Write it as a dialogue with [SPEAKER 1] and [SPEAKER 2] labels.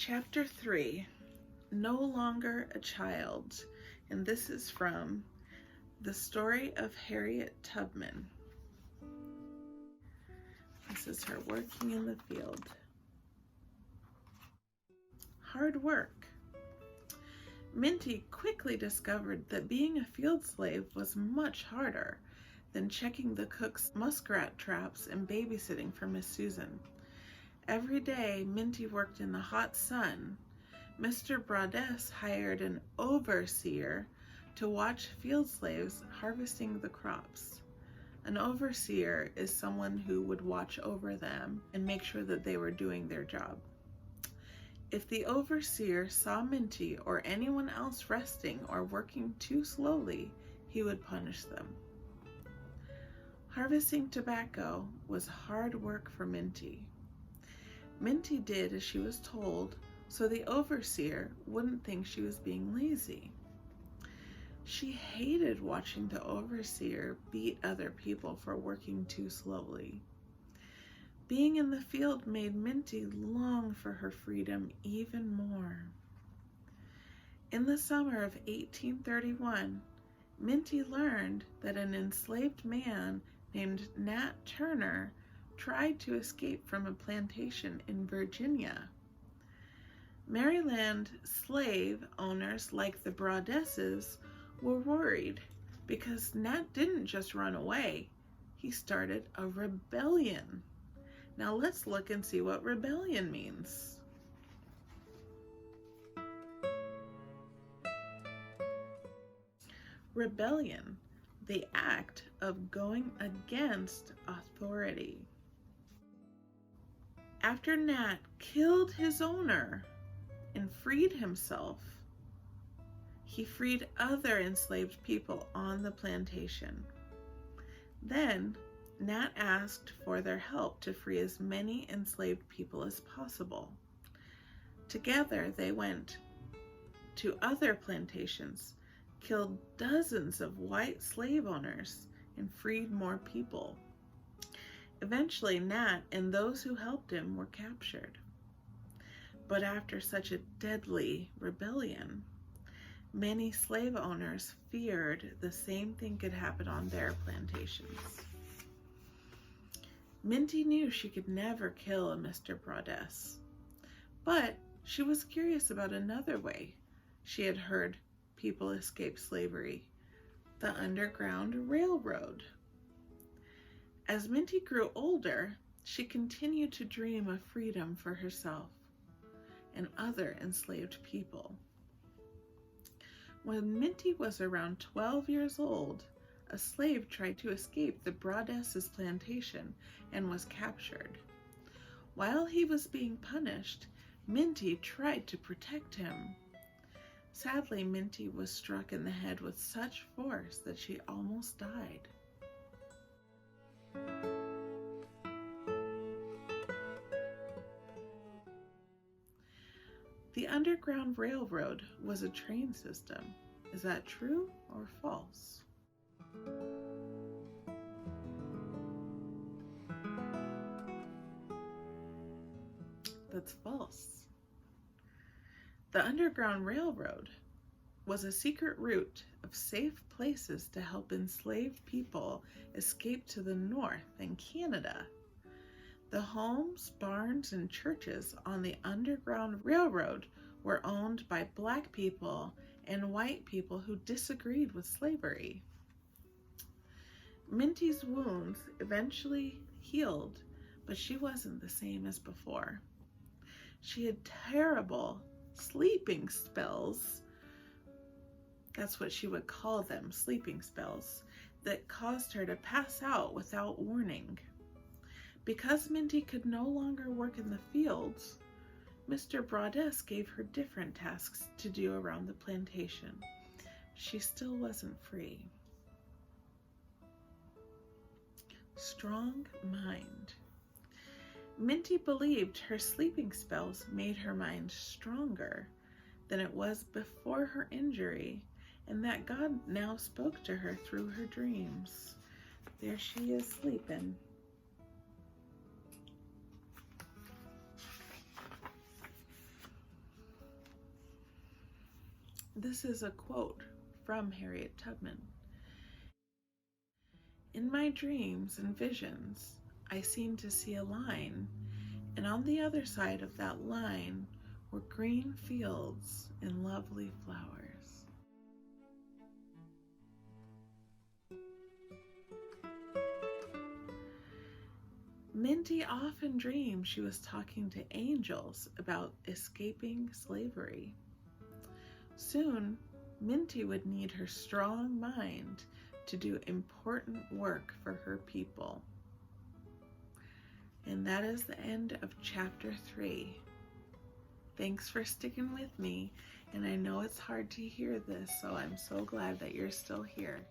[SPEAKER 1] Chapter 3, No Longer a Child, and this is from The Story of Harriet Tubman. This is her working in the field. Hard work. Minty quickly discovered that being a field slave was much harder than checking the cook's muskrat traps and babysitting for Miss Susan. Every day, Minty worked in the hot sun. Mr. Broadus hired an overseer to watch field slaves harvesting the crops. An overseer is someone who would watch over them and make sure that they were doing their job. If the overseer saw Minty or anyone else resting or working too slowly, he would punish them. Harvesting tobacco was hard work for Minty. Minty did as she was told, so the overseer wouldn't think she was being lazy. She hated watching the overseer beat other people for working too slowly. Being in the field made Minty long for her freedom even more. In the summer of 1831, Minty learned that an enslaved man named Nat Turner tried to escape from a plantation in Virginia. Maryland slave owners like the Broaduses were worried because Nat didn't just run away, he started a rebellion. Now let's look and see what rebellion means. Rebellion, the act of going against authority. After Nat killed his owner and freed himself, he freed other enslaved people on the plantation. Then, Nat asked for their help to free as many enslaved people as possible. Together, they went to other plantations, killed dozens of white slave owners, and freed more people. Eventually, Nat and those who helped him were captured. But after such a deadly rebellion, many slave owners feared the same thing could happen on their plantations. Minty knew she could never kill a Mr. Broadus, but she was curious about another way she had heard people escape slavery: the Underground Railroad. As Minty grew older, she continued to dream of freedom for herself and other enslaved people. When Minty was around 12 years old, a slave tried to escape the Broadus' plantation and was captured. While he was being punished, Minty tried to protect him. Sadly, Minty was struck in the head with such force that she almost died. The Underground Railroad was a train system. Is that true or false? That's false. The Underground Railroad was a secret route of safe places to help enslaved people escape to the north and Canada. The homes, barns, and churches on the Underground Railroad were owned by Black people and white people who disagreed with slavery. Minty's wounds eventually healed, but she wasn't the same as before. She had terrible sleeping spells. That's what she would call them, sleeping spells, that caused her to pass out without warning. Because Minty could no longer work in the fields, Mr. Broadus gave her different tasks to do around the plantation. She still wasn't free. Strong mind. Minty believed her sleeping spells made her mind stronger than it was before her injury, and that God now spoke to her through her dreams. There she is sleeping. This is a quote from Harriet Tubman. In my dreams and visions, I seemed to see a line, and on the other side of that line were green fields and lovely flowers. Minty often dreamed she was talking to angels about escaping slavery. Soon, Minty would need her strong mind to do important work for her people. And that is the end of chapter 3. Thanks for sticking with me, and I know it's hard to hear this, so I'm so glad that you're still here.